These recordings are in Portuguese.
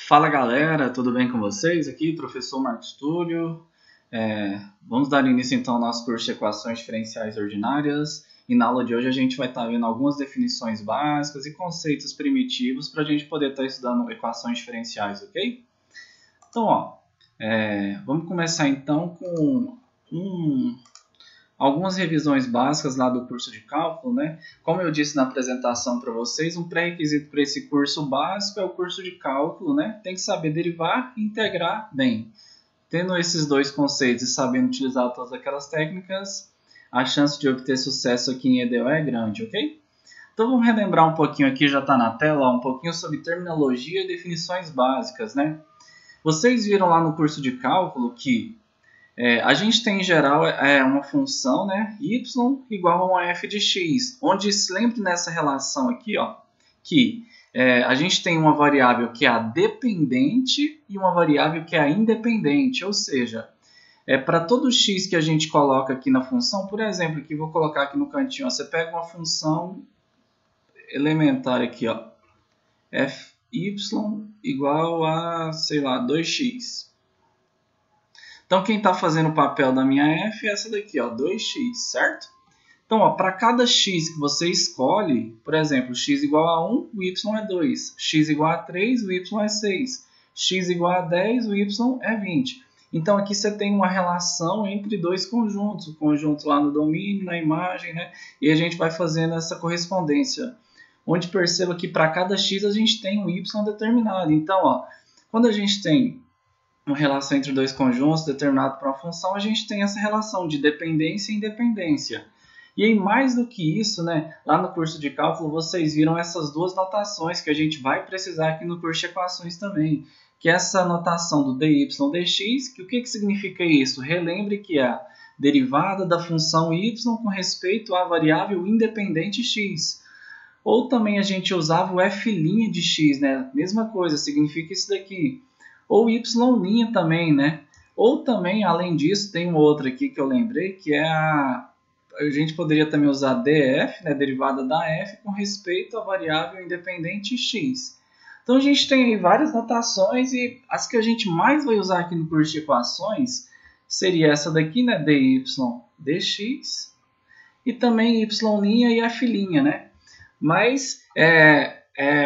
Fala galera, tudo bem com vocês? Aqui, professor Marcos Túlio. Vamos dar início então ao nosso curso de equações diferenciais ordinárias. E na aula de hoje a gente vai estar vendo algumas definições básicas e conceitos primitivos para a gente poder estar estudando equações diferenciais, ok? Então, vamos começar então com algumas revisões básicas lá do curso de cálculo, né? Como eu disse na apresentação para vocês, um pré-requisito para esse curso básico é o curso de cálculo, né? Tem que saber derivar e integrar bem. Tendo esses dois conceitos e sabendo utilizar todas aquelas técnicas, a chance de obter sucesso aqui em EDO é grande, ok? Então vamos relembrar um pouquinho aqui, já está na tela, um pouquinho sobre terminologia e definições básicas, né? Vocês viram lá no curso de cálculo que a gente tem em geral uma função, né, y igual a uma f de x, onde se lembre nessa relação aqui, ó, que a gente tem uma variável que é a dependente e uma variável que é a independente, ou seja, para todo x que a gente coloca aqui na função, por exemplo, aqui vou colocar aqui no cantinho, ó, você pega uma função elementar aqui, ó, fy igual a, sei lá, 2x. Então, quem está fazendo o papel da minha f é essa daqui, ó, 2x, certo? Então, para cada x que você escolhe, por exemplo, x igual a 1, o y é 2. X igual a 3, o y é 6. X igual a 10, o y é 20. Então, aqui você tem uma relação entre dois conjuntos. O conjunto lá no domínio, na imagem, né? E a gente vai fazendo essa correspondência. Onde perceba que para cada x a gente tem um y determinado. Então, ó, quando a gente tem uma relação entre dois conjuntos determinado por uma função, a gente tem essa relação de dependência e independência. E aí, mais do que isso, né, lá no curso de cálculo, vocês viram essas duas notações que a gente vai precisar aqui no curso de equações também, que é essa notação do dy dx, que o que significa isso? Relembre que é a derivada da função y com respeito à variável independente x. Ou também a gente usava o f' de x, né? Mesma coisa, significa isso daqui. Ou y' também, né? Ou também, além disso, tem uma outra aqui que eu lembrei, que é a gente poderia também usar df, né, derivada da f, com respeito à variável independente x. Então, a gente tem aí várias notações e as que a gente mais vai usar aqui no curso de equações seria essa daqui, né, dy dx, e também y' e f', né? Mas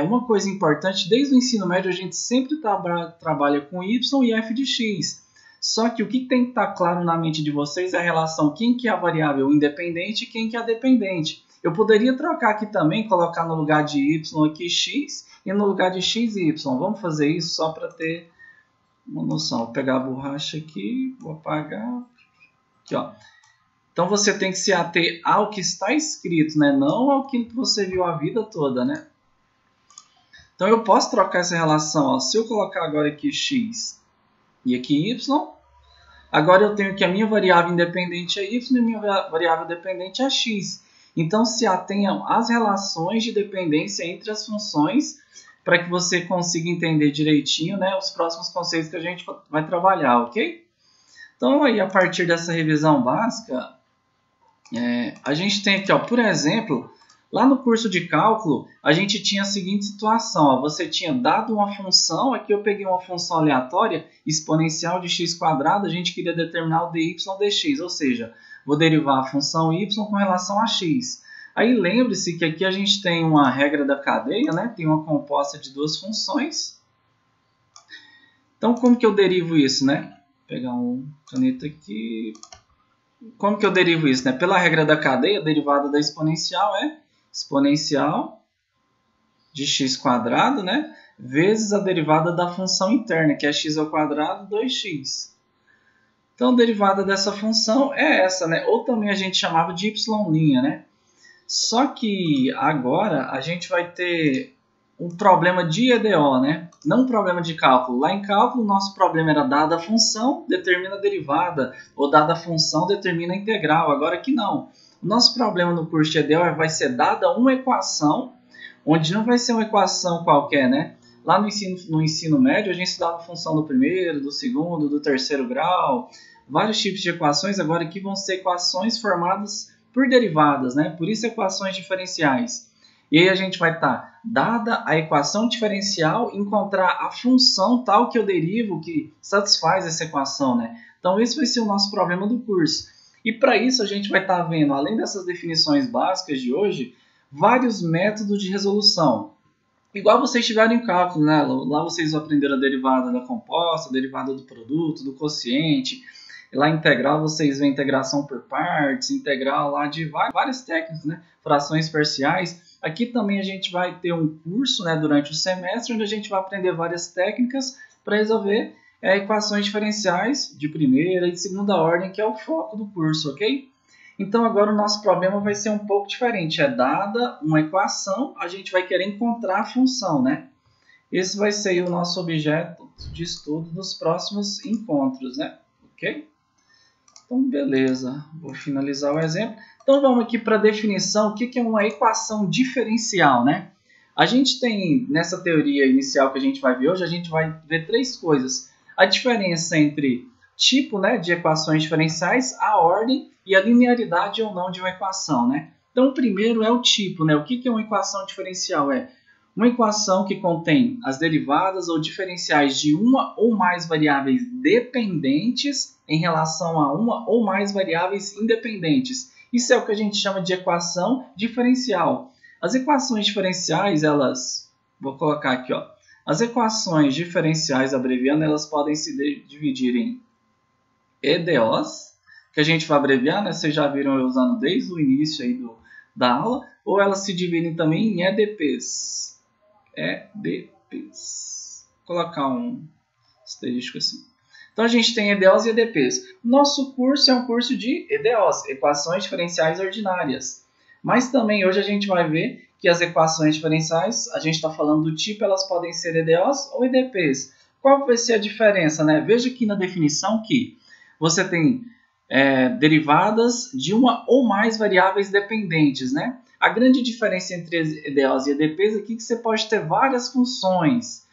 uma coisa importante, desde o ensino médio a gente sempre trabalha com y e f de x. Só que o que tem que estar claro na mente de vocês é a relação quem que é a variável independente e quem que é a dependente. Eu poderia trocar aqui também, colocar no lugar de y aqui x e no lugar de x y. Vamos fazer isso só para ter uma noção. Vou pegar a borracha aqui, vou apagar. Aqui, ó. Então você tem que se ater ao que está escrito, né? Não ao que você viu a vida toda, né? Então eu posso trocar essa relação, ó. Se eu colocar agora aqui x e aqui y, agora eu tenho que a minha variável independente é y e a minha variável dependente é x. Então se atenham às relações de dependência entre as funções para que você consiga entender direitinho, né, os próximos conceitos que a gente vai trabalhar, ok? Então aí a partir dessa revisão básica, a gente tem aqui, ó, por exemplo, lá no curso de cálculo, a gente tinha a seguinte situação, ó, você tinha dado uma função, aqui eu peguei uma função aleatória, exponencial de x², a gente queria determinar o dy dx, ou seja, vou derivar a função y com relação a x. Aí lembre-se que aqui a gente tem uma regra da cadeia, né? Tem uma composta de duas funções. Então, como que eu derivo isso, né? Vou pegar uma caneta aqui. Como que eu derivo isso, né? Pela regra da cadeia, a derivada da exponencial é exponencial de x², né, vezes a derivada da função interna, que é x² 2x. Então, a derivada dessa função é essa, né? Ou também a gente chamava de y', né? Só que agora a gente vai ter um problema de EDO, né? Não um problema de cálculo. Lá em cálculo, o nosso problema era dada a função, determina a derivada, ou dada a função, determina a integral. Agora aqui não. O nosso problema no curso de EDO vai ser dada uma equação, onde não vai ser uma equação qualquer, né? Lá no ensino médio, a gente estudava função do primeiro, do segundo, do terceiro grau, vários tipos de equações. Agora aqui vão ser equações formadas por derivadas, né? Por isso equações diferenciais. E aí a gente vai estar, dada a equação diferencial, encontrar a função tal que eu derivo que satisfaz essa equação, né? Então esse vai ser o nosso problema do curso. E para isso a gente vai estar vendo, além dessas definições básicas de hoje, vários métodos de resolução. Igual vocês tiveram em cálculo, né? Lá vocês aprenderam a derivada da composta, a derivada do produto, do quociente. Lá integral vocês veem integração por partes, integral lá de várias técnicas, né? Frações parciais. Aqui também a gente vai ter um curso, né, durante o semestre, onde a gente vai aprender várias técnicas para resolver equações diferenciais de primeira e de segunda ordem, que é o foco do curso, ok? Então agora o nosso problema vai ser um pouco diferente. É dada uma equação, a gente vai querer encontrar a função, né? Esse vai ser o nosso objeto de estudo dos próximos encontros, né? Ok? Então, beleza. Vou finalizar o exemplo. Então, vamos aqui para a definição. O que é uma equação diferencial, né? A gente tem, nessa teoria inicial que a gente vai ver hoje, a gente vai ver três coisas. A diferença entre tipo, né, de equações diferenciais, a ordem e a linearidade ou não de uma equação, né? Então, o primeiro é o tipo, né? O que é uma equação diferencial? É uma equação que contém as derivadas ou diferenciais de uma ou mais variáveis dependentes em relação a uma ou mais variáveis independentes. Isso é o que a gente chama de equação diferencial. As equações diferenciais, elas... Vou colocar aqui, ó. As equações diferenciais, abreviando, elas podem se dividir em EDOs, que a gente vai abreviar, né? Vocês já viram eu usando desde o início aí da aula, ou elas se dividem também em EDPs. EDPs. Vou colocar um asterisco assim. Então a gente tem EDOs e EDPs. Nosso curso é um curso de EDOs, equações diferenciais ordinárias. Mas também hoje a gente vai ver que as equações diferenciais, a gente está falando do tipo, elas podem ser EDOs ou EDPs. Qual vai ser a diferença, né? Veja aqui na definição que você tem derivadas de uma ou mais variáveis dependentes, né? A grande diferença entre EDOs e EDPs é que você pode ter várias funções,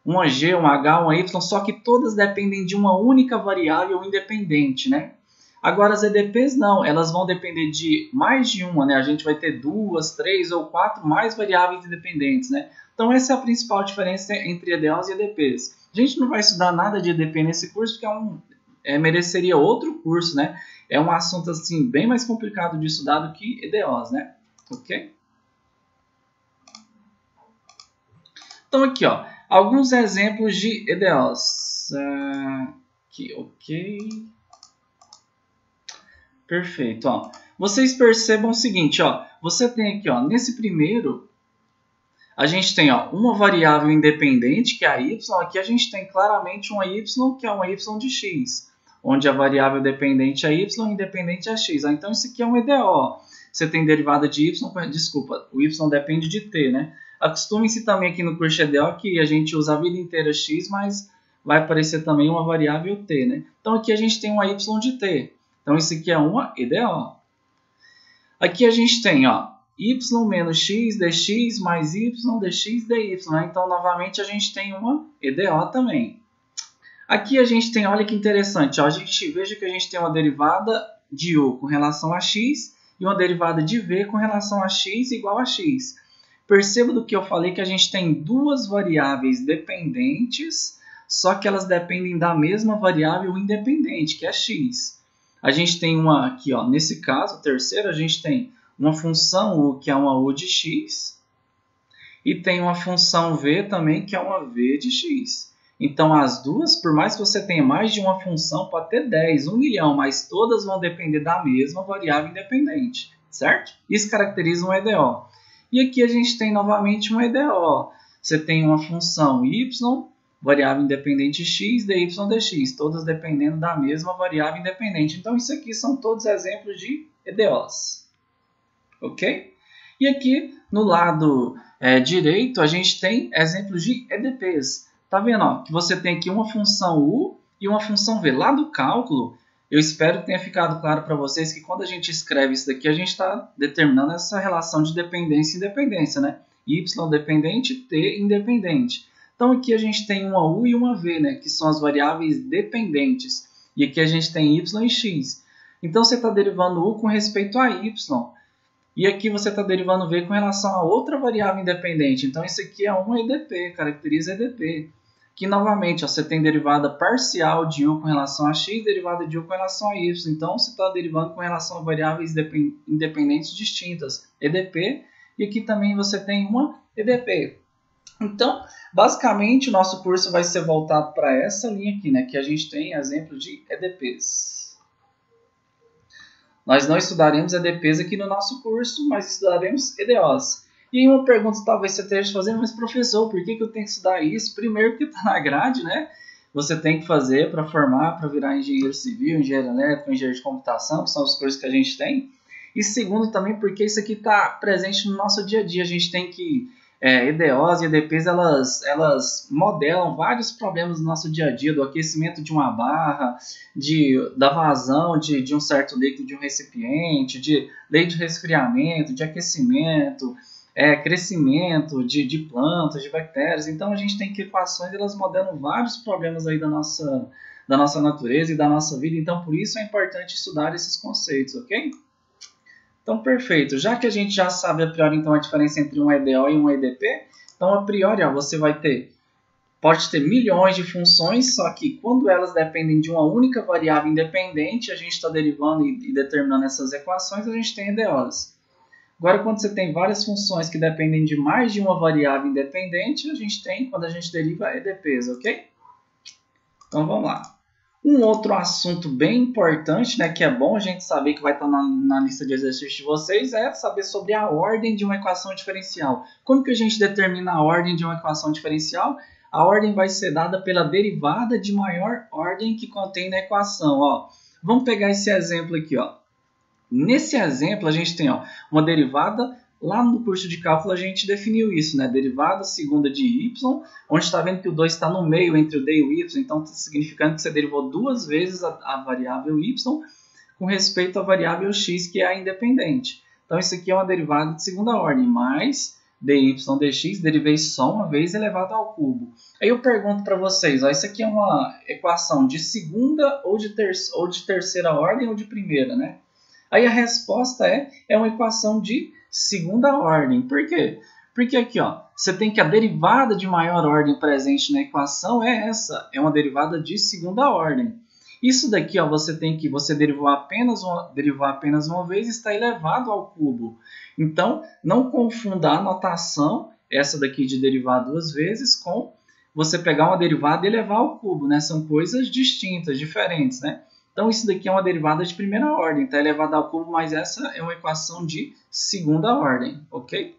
uma G, uma H, uma Y, só que todas dependem de uma única variável independente, né? Agora as EDPs não, elas vão depender de mais de uma, né? A gente vai ter 2, 3 ou 4 mais variáveis independentes, né? Então essa é a principal diferença entre EDOs e EDPs. A gente não vai estudar nada de EDP nesse curso, porque mereceria outro curso, né? É um assunto assim bem mais complicado de estudar do que EDOs, né? Ok? Então aqui, ó, alguns exemplos de EDOs. Aqui, ok. Perfeito, ó. Vocês percebam o seguinte, ó. Você tem aqui, ó, nesse primeiro, a gente tem, ó, uma variável independente, que é a y. Aqui a gente tem claramente uma y, que é uma y de x, onde a variável dependente é y e independente é x. Então isso aqui é um EDO. Você tem derivada de y, desculpa, o y depende de t, né? Acostume-se também aqui no curso EDO que a gente usa a vida inteira x, mas vai aparecer também uma variável t, né? Então aqui a gente tem uma y de t. Então isso aqui é uma EDO. Aqui a gente tem, ó, y menos x dx mais y dx dy. Né? Então novamente a gente tem uma EDO também. Aqui a gente tem, olha que interessante, ó, veja que a gente tem uma derivada de u com relação a x e uma derivada de v com relação a x igual a x. Perceba do que eu falei que a gente tem duas variáveis dependentes, só que elas dependem da mesma variável independente, que é x. A gente tem uma aqui, ó, nesse caso, terceiro, a gente tem uma função u, que é uma u de x, e tem uma função v também, que é uma v de x. Então, as duas, por mais que você tenha mais de uma função, pode ter 10, 1 milhão, mas todas vão depender da mesma variável independente, certo? Isso caracteriza um EDO. E aqui a gente tem novamente um EDO. Você tem uma função y, variável independente x, dy dx, todas dependendo da mesma variável independente. Então, isso aqui são todos exemplos de EDOs. Ok? E aqui, no lado direito, a gente tem exemplos de EDPs. Tá vendo, ó, que você tem aqui uma função u e uma função v. Lá do cálculo, eu espero que tenha ficado claro para vocês que quando a gente escreve isso daqui, a gente está determinando essa relação de dependência e independência, né? Y dependente, t independente. Então aqui a gente tem uma u e uma v, né? Que são as variáveis dependentes. E aqui a gente tem y e x. Então você está derivando u com respeito a y. E aqui você está derivando V com relação a outra variável independente. Então, isso aqui é um EDP, caracteriza EDP. Que, novamente, ó, você tem derivada parcial de U com relação a X, derivada de U com relação a Y. Então, você está derivando com relação a variáveis independentes distintas, EDP. E aqui também você tem uma EDP. Então, basicamente, o nosso curso vai ser voltado para essa linha aqui, né? Que a gente tem exemplo de EDPs. Nós não estudaremos EDPs aqui no nosso curso, mas estudaremos EDOs. E uma pergunta talvez você esteja fazendo, mas professor, por que eu tenho que estudar isso? Primeiro porque está na grade, né? Você tem que fazer para formar, para virar engenheiro civil, engenheiro elétrico, engenheiro de computação, que são os cursos que a gente tem. E segundo também porque isso aqui está presente no nosso dia a dia. A gente tem que... EDOs e EDPs, elas modelam vários problemas do nosso dia a dia, do aquecimento de uma barra, da vazão de um certo líquido de um recipiente, de lei de resfriamento, de aquecimento, crescimento de plantas, de bactérias. Então a gente tem que equações, elas modelam vários problemas aí da nossa natureza e da nossa vida. Então por isso é importante estudar esses conceitos, ok? Então, perfeito. Já que a gente já sabe a priori então, a diferença entre um EDO e um EDP, então a priori você pode ter milhões de funções, só que quando elas dependem de uma única variável independente, a gente está derivando e determinando essas equações, a gente tem EDOs. Agora, quando você tem várias funções que dependem de mais de uma variável independente, a gente tem, quando a gente deriva, EDPs, ok? Então, vamos lá. Um outro assunto bem importante, né, que é bom a gente saber, que vai estar na lista de exercícios de vocês, é saber sobre a ordem de uma equação diferencial. Como que a gente determina a ordem de uma equação diferencial? A ordem vai ser dada pela derivada de maior ordem que contém na equação. Ó. Vamos pegar esse exemplo aqui. Ó. Nesse exemplo, a gente tem uma derivada. Lá no curso de cálculo a gente definiu isso, né? Derivada segunda de y, onde está vendo que o 2 está no meio entre o d e o y, então está significando que você derivou duas vezes a variável y com respeito à variável x, que é a independente. Então isso aqui é uma derivada de segunda ordem, mais dy dx, derivei só uma vez elevado ao cubo. Aí eu pergunto para vocês, ó, isso aqui é uma equação de segunda ou de terceira ordem ou de primeira, né? Aí a resposta é uma equação de segunda ordem. Por quê? Porque aqui, ó, você tem que a derivada de maior ordem presente na equação é essa, é uma derivada de segunda ordem. Isso daqui, ó, você derivou apenas uma vez e está elevado ao cubo. Então, não confunda a notação, essa daqui de derivar duas vezes, com você pegar uma derivada e elevar ao cubo, né? São coisas distintas, diferentes, né? Então, isso daqui é uma derivada de primeira ordem, está elevada ao cubo, mas essa é uma equação de segunda ordem, ok?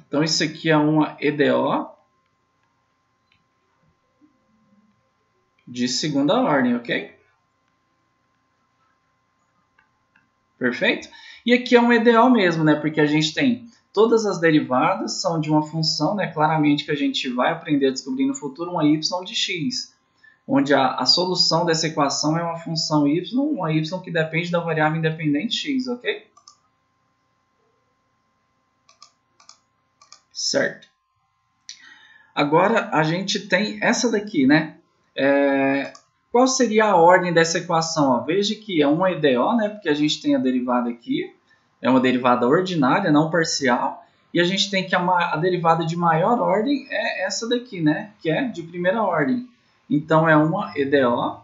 Então, isso aqui é uma EDO de segunda ordem, ok? Perfeito? E aqui é um EDO mesmo, né? Porque a gente tem todas as derivadas são de uma função, né? Claramente que a gente vai aprender a descobrir no futuro, uma y de x, onde a solução dessa equação é uma função y, uma y que depende da variável independente x, ok? Certo. Agora a gente tem essa daqui, né? Qual seria a ordem dessa equação? Ó, veja que é uma EDO, né? Porque a gente tem a derivada aqui, é uma derivada ordinária, não parcial, e a gente tem que a derivada de maior ordem é essa daqui, né? Que é de primeira ordem. Então é uma EDO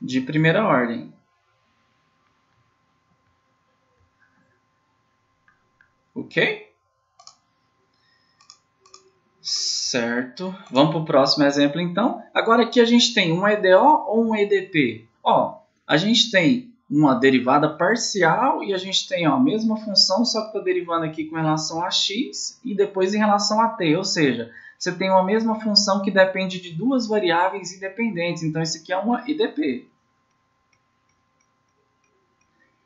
de primeira ordem. Ok? Certo. Vamos para o próximo exemplo, então. Agora aqui a gente tem uma EDO ou um EDP? Ó, a gente tem uma derivada parcial e a gente tem a mesma função, só que estou derivando aqui com relação a x e depois em relação a t. Ou seja, você tem uma mesma função que depende de duas variáveis independentes. Então, isso aqui é uma EDP.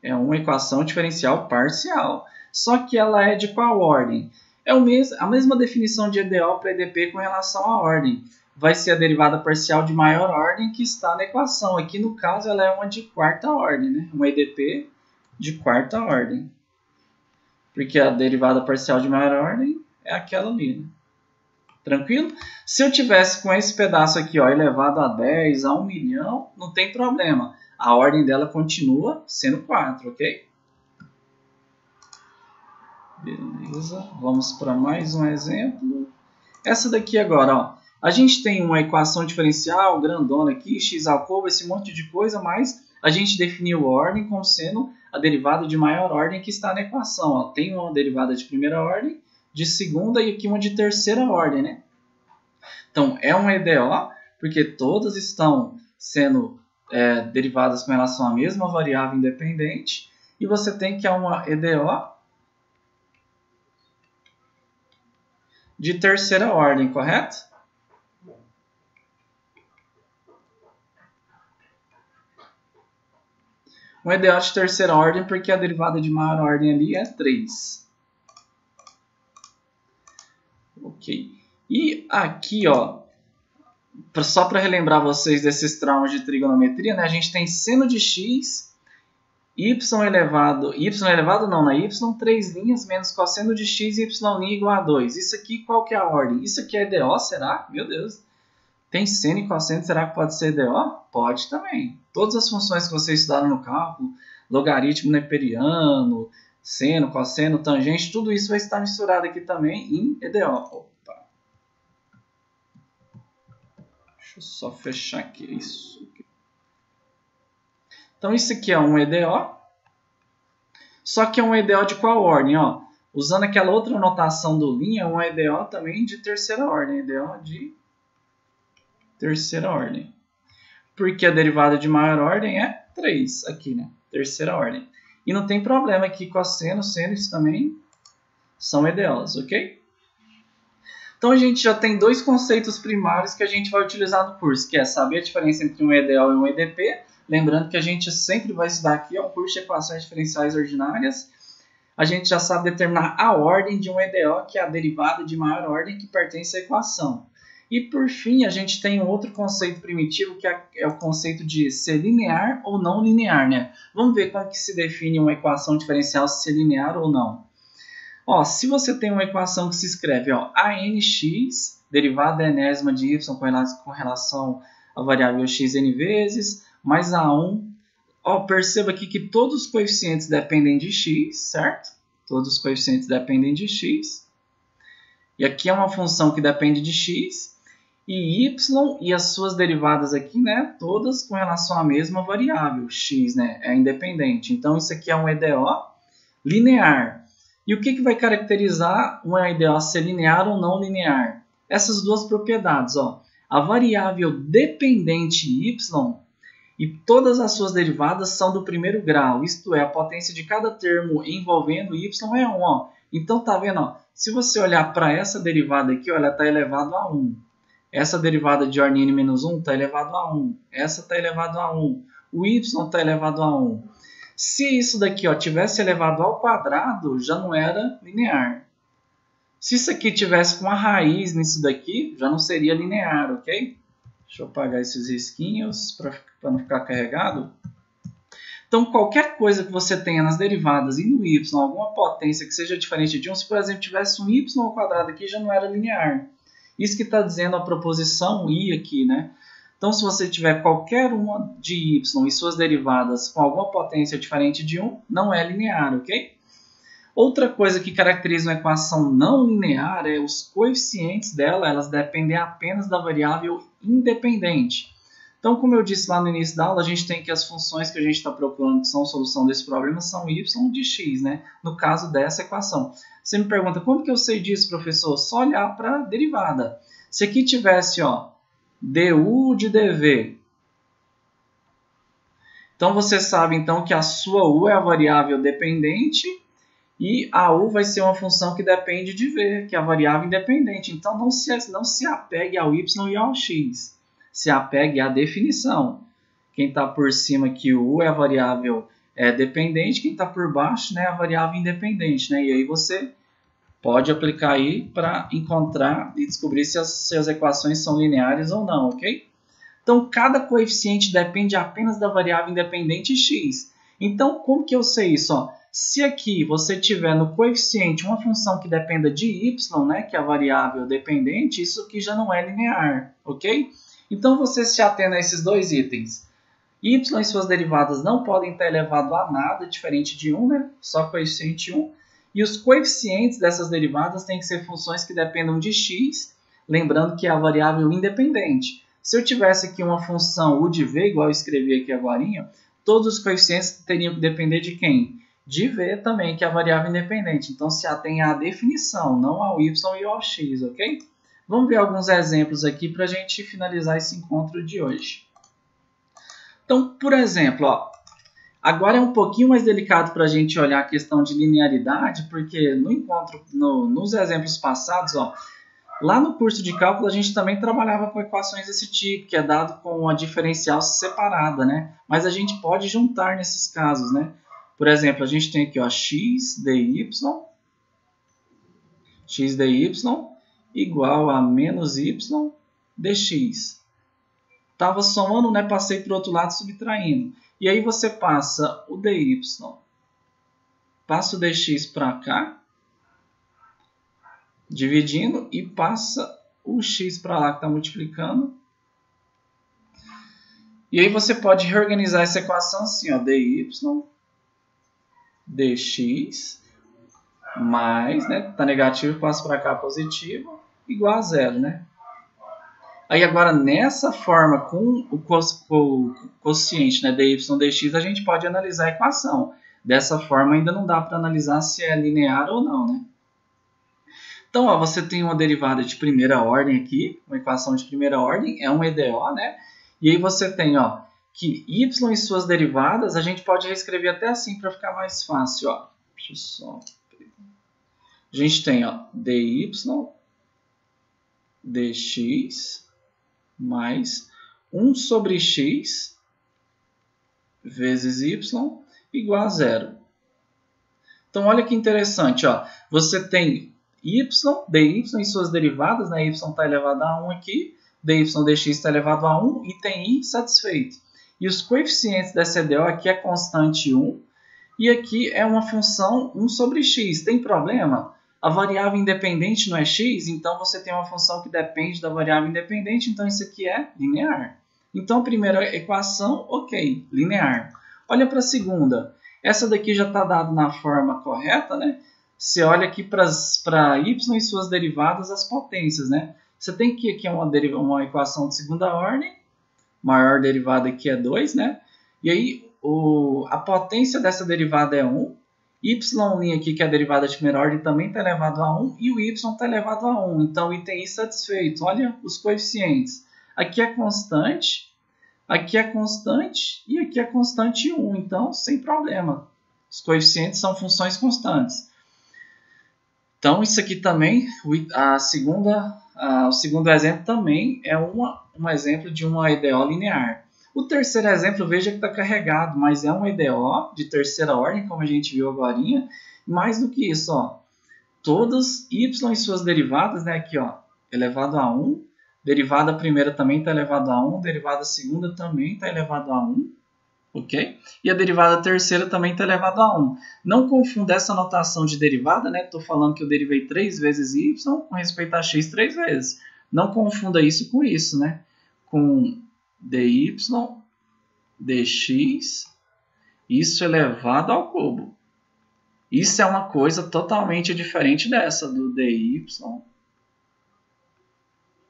É uma equação diferencial parcial. Só que ela é de qual ordem? É a mesma definição de EDO para EDP com relação à ordem. Vai ser a derivada parcial de maior ordem que está na equação. Aqui, no caso, ela é uma de quarta ordem, né? Uma EDP de quarta ordem. Porque a derivada parcial de maior ordem é aquela ali, né? Tranquilo? Se eu tivesse com esse pedaço aqui, ó, elevado a 10, a 1 milhão, não tem problema. a ordem dela continua sendo 4, ok? Beleza, vamos para mais um exemplo. Essa daqui agora, ó. A gente tem uma equação diferencial grandona aqui, x ao cubo, esse monte de coisa, mas a gente definiu a ordem como sendo a derivada de maior ordem que está na equação. Ó. Tem uma derivada de primeira ordem, de segunda e aqui uma de terceira ordem, né? Então, é um EDO, porque todas estão sendo derivadas com relação à mesma variável independente, e você tem que é uma EDO de terceira ordem, correto? Um EDO de terceira ordem porque a derivada de maior ordem ali é 3. Ok. E aqui, ó, só para relembrar vocês desses traumas de trigonometria, né, a gente tem seno de x, y elevado não, né, y 3 linhas menos cosseno de x, y' igual a 2. Isso aqui qual que é a ordem? Isso aqui é EDO, será? Meu Deus. Tem seno e cosseno, será que pode ser EDO? Pode também. Todas as funções que vocês estudaram no cálculo, logaritmo neperiano, seno, cosseno, tangente, tudo isso vai estar misturado aqui também em EDO. Opa. Deixa eu só fechar aqui isso. Então isso aqui é um EDO, só que é um EDO de qual ordem? Ó, usando aquela outra notação do linha, é um EDO também de terceira ordem. EDO de terceira ordem. Porque a derivada de maior ordem é 3 aqui, né? Terceira ordem. E não tem problema aqui cosseno, seno, isso também são EDOs, ok? Então a gente já tem dois conceitos primários que a gente vai utilizar no curso, que é saber a diferença entre um EDO e um EDP. Lembrando que a gente sempre vai estudar aqui, é um curso de equações diferenciais ordinárias. A gente já sabe determinar a ordem de um EDO, que é a derivada de maior ordem que pertence à equação. E por fim, a gente tem um outro conceito primitivo, que é o conceito de ser linear ou não linear, né? Vamos ver como que se define uma equação diferencial, se é linear ou não. Ó, se você tem uma equação que se escreve, ó, ANX, derivada enésima de y com relação à variável x n vezes, mais A1. Ó, perceba aqui que todos os coeficientes dependem de x, certo? Todos os coeficientes dependem de x. E aqui é uma função que depende de x. E y e as suas derivadas aqui, né? Todas com relação à mesma variável, x, né? É independente. Então, isso aqui é um EDO linear. E o que vai caracterizar um EDO ser linear ou não linear? Essas duas propriedades, ó. A variável dependente y e todas as suas derivadas são do primeiro grau. Isto é, a potência de cada termo envolvendo y é 1, ó. Então, tá vendo, ó? Se você olhar para essa derivada aqui, ó, ela está elevado a 1. Essa derivada de ordem n-1 está elevado a 1. Essa está elevado a 1. O y está elevado a 1. Se isso daqui ó, tivesse elevado ao quadrado, já não era linear. Se isso aqui tivesse com a raiz nisso daqui, já não seria linear, ok? Deixa eu apagar esses risquinhos para não ficar carregado. Então, qualquer coisa que você tenha nas derivadas e no y, alguma potência que seja diferente de 1, se por exemplo tivesse um y ao quadrado aqui, já não era linear. Isso que está dizendo a proposição i aqui, né? Então, se você tiver qualquer uma de y e suas derivadas com alguma potência diferente de 1, não é linear, ok? Outra coisa que caracteriza uma equação não linear é os coeficientes dela, elas dependem apenas da variável independente. Então, como eu disse lá no início da aula, a gente tem que as funções que a gente está procurando que são a solução desse problema são y de x, né? No caso dessa equação. Você me pergunta, como que eu sei disso, professor? Só olhar para a derivada. Se aqui tivesse, ó, du de dv, então você sabe então que a sua u é a variável dependente e a u vai ser uma função que depende de v, que é a variável independente. Então não se apegue ao y e ao x. Se apegue à definição. Quem está por cima aqui, o u é a variável dependente, quem está por baixo, né, é a variável independente. Né? E aí você pode aplicar aí para encontrar e descobrir se as equações são lineares ou não, ok? Então, cada coeficiente depende apenas da variável independente x. Então, como que eu sei isso? Ó, se aqui você tiver no coeficiente uma função que dependa de y, né, que é a variável dependente, isso aqui já não é linear, ok? Então, você se atenda a esses dois itens. y e suas derivadas não podem estar elevado a nada diferente de 1, né? Só coeficiente 1. E os coeficientes dessas derivadas têm que ser funções que dependam de x, lembrando que é a variável independente. Se eu tivesse aqui uma função u de v, igual eu escrevi aqui agora, todos os coeficientes teriam que depender de quem? De v também, que é a variável independente. Então se atém à definição, não ao y e ao x, ok? Vamos ver alguns exemplos aqui para a gente finalizar esse encontro de hoje. Então, por exemplo, ó, agora é um pouquinho mais delicado para a gente olhar a questão de linearidade, porque no encontro, nos exemplos passados, ó, lá no curso de cálculo a gente também trabalhava com equações desse tipo, que é dado com a diferencial separada, né? Mas a gente pode juntar nesses casos, né? Por exemplo, a gente tem aqui, ó, x dy igual a menos y dx. Estava somando, né? Passei para o outro lado subtraindo. E aí você passa o dy, passa o dx para cá, dividindo, e passa o x para lá, que está multiplicando. E aí você pode reorganizar essa equação assim, ó, dy dx mais, né? Está negativo, passa para cá positivo, igual a zero, né? Aí agora, nessa forma, com o quociente, né, dy dx, a gente pode analisar a equação. Dessa forma, ainda não dá para analisar se é linear ou não, né? Então, ó, você tem uma derivada de primeira ordem aqui, uma equação de primeira ordem, é um EDO, né? E aí você tem, ó, que y e suas derivadas, a gente pode reescrever até assim para ficar mais fácil, ó. Deixa eu só... A gente tem, ó, dy dx mais 1 sobre x vezes y igual a zero. Então, olha que interessante, ó. Você tem dy e suas derivadas, né? Y está elevado a 1 aqui, dy dx está elevado a 1 e tem i satisfeito. E os coeficientes dessa EDO aqui é constante 1 e aqui é uma função 1 sobre x. Tem problema? A variável independente não é x, então você tem uma função que depende da variável independente, então isso aqui é linear. Então a primeira equação, ok, linear. Olha para a segunda. Essa daqui já está dada na forma correta, né? Você olha aqui para y e suas derivadas, as potências, né? Você tem aqui uma equação de segunda ordem, maior derivada aqui é 2, né? E aí a potência dessa derivada é 1. Y' aqui, que é a derivada de primeira ordem, também está elevado a 1, e o y está elevado a 1. Então, o item i satisfeito. Olha os coeficientes. Aqui é constante, aqui é constante, e aqui é constante 1. Então, sem problema. Os coeficientes são funções constantes. Então, isso aqui também, o segundo exemplo também é um exemplo de uma EDO linear. O terceiro exemplo, veja que está carregado, mas é um EDO de terceira ordem, como a gente viu agora. Mais do que isso, ó, todas y e suas derivadas, né, aqui, ó, elevado a 1, derivada primeira também está elevado a 1, derivada segunda também está elevado a 1, ok? E a derivada terceira também está elevado a 1. Não confunda essa notação de derivada, né? Estou falando que eu derivei 3 vezes y com respeito a x 3 vezes. Não confunda isso com isso, né? Com dy dx, isso elevado ao cubo. Isso é uma coisa totalmente diferente dessa, do dy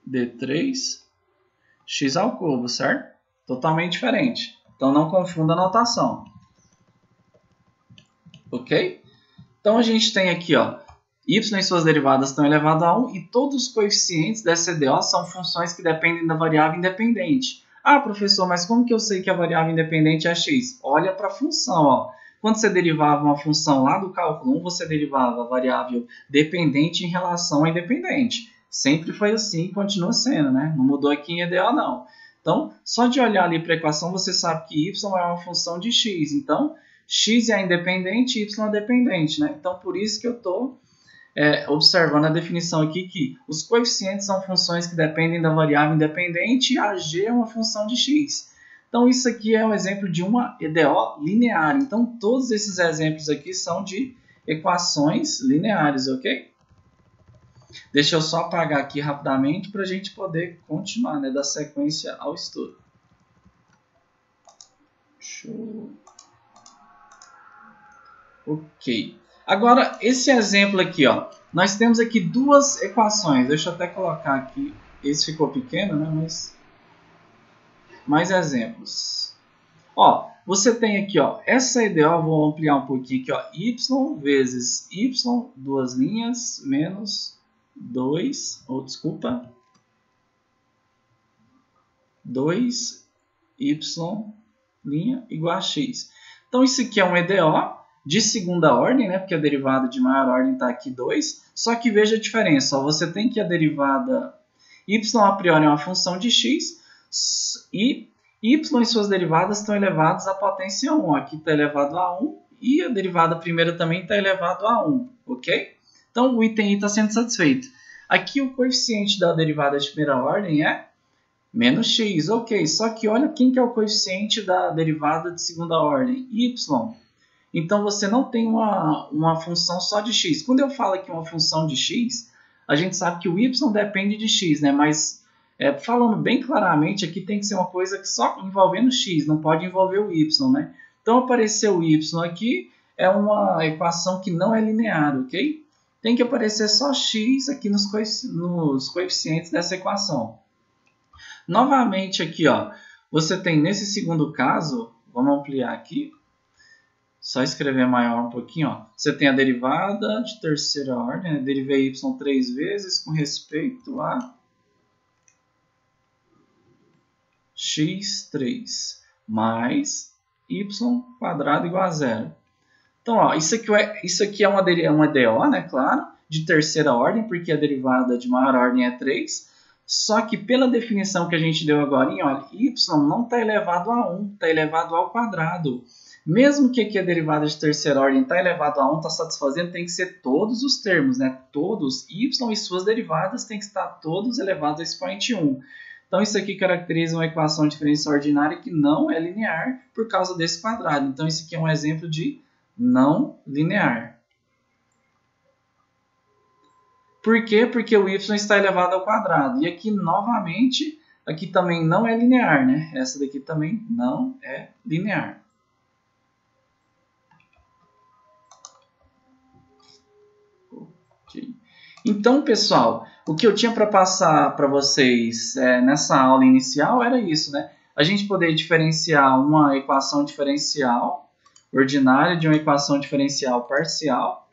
d3 x ao cubo, certo? Totalmente diferente. Então não confunda a notação. Ok? Então a gente tem aqui, ó, y e suas derivadas estão elevado a 1 e todos os coeficientes dessa EDO são funções que dependem da variável independente. Ah, professor, mas como que eu sei que a variável independente é x? Olha para a função, ó. Quando você derivava uma função lá do cálculo 1, você derivava a variável dependente em relação à independente. Sempre foi assim e continua sendo, né? Não mudou aqui em EDO, não. Então, só de olhar ali para a equação, você sabe que y é uma função de x. Então, x é independente, y é dependente, né? Então, por isso que eu estou observando a definição aqui que os coeficientes são funções que dependem da variável independente e a g é uma função de x. Então, isso aqui é um exemplo de uma EDO linear. Então, todos esses exemplos aqui são de equações lineares, ok? Deixa eu só apagar aqui rapidamente para a gente poder continuar, né, dar sequência ao estudo. Show. Ok. Agora, esse exemplo aqui, ó. Nós temos aqui duas equações. Deixa eu até colocar aqui. Esse ficou pequeno, né? Mas mais exemplos. Ó, você tem aqui, ó, essa EDO, vou ampliar um pouquinho aqui, ó, y vezes y, duas linhas, menos 2, ou desculpa, 2y linha igual a x. Então, isso aqui é um EDO de segunda ordem, né, porque a derivada de maior ordem está aqui 2, só que veja a diferença, ó, você tem que a derivada y a priori é uma função de x, e y e suas derivadas estão elevadas à potência 1. Aqui está elevado a 1 e a derivada primeira também está elevado a 1. Ok? Então o item I está sendo satisfeito. Aqui o coeficiente da derivada de primeira ordem é menos x. Ok, só que olha quem que é o coeficiente da derivada de segunda ordem. Y. Então você não tem uma função só de x. Quando eu falo aqui uma função de x, a gente sabe que o y depende de x, né? Mas falando bem claramente, aqui tem que ser uma coisa que só envolvendo x, não pode envolver o y, né? Então, apareceu o y aqui, é uma equação que não é linear, ok? Tem que aparecer só x aqui nos coeficientes dessa equação. Novamente aqui, ó, você tem nesse segundo caso, vamos ampliar aqui, só escrever maior um pouquinho, ó. Você tem a derivada de terceira ordem, né? Derivei y 3 vezes com respeito a x3 mais y quadrado igual a zero. Então, ó, isso aqui é uma EDO, né, claro, de terceira ordem, porque a derivada de maior ordem é 3. Só que pela definição que a gente deu agora, olha, y não está elevado a 1, está elevado ao quadrado. Mesmo que aqui a derivada de terceira ordem está elevado a 1, está satisfazendo, tem que ser todos os termos, né? Todos, y e suas derivadas têm que estar todos elevados a expoente 1. Então, isso aqui caracteriza uma equação diferencial ordinária que não é linear por causa desse quadrado. Então, isso aqui é um exemplo de não linear. Por quê? Porque o y está elevado ao quadrado. E aqui, novamente, aqui também não é linear, né? Essa daqui também não é linear. Ok. Então, pessoal, o que eu tinha para passar para vocês nessa aula inicial era isso, né? A gente poder diferenciar uma equação diferencial ordinária de uma equação diferencial parcial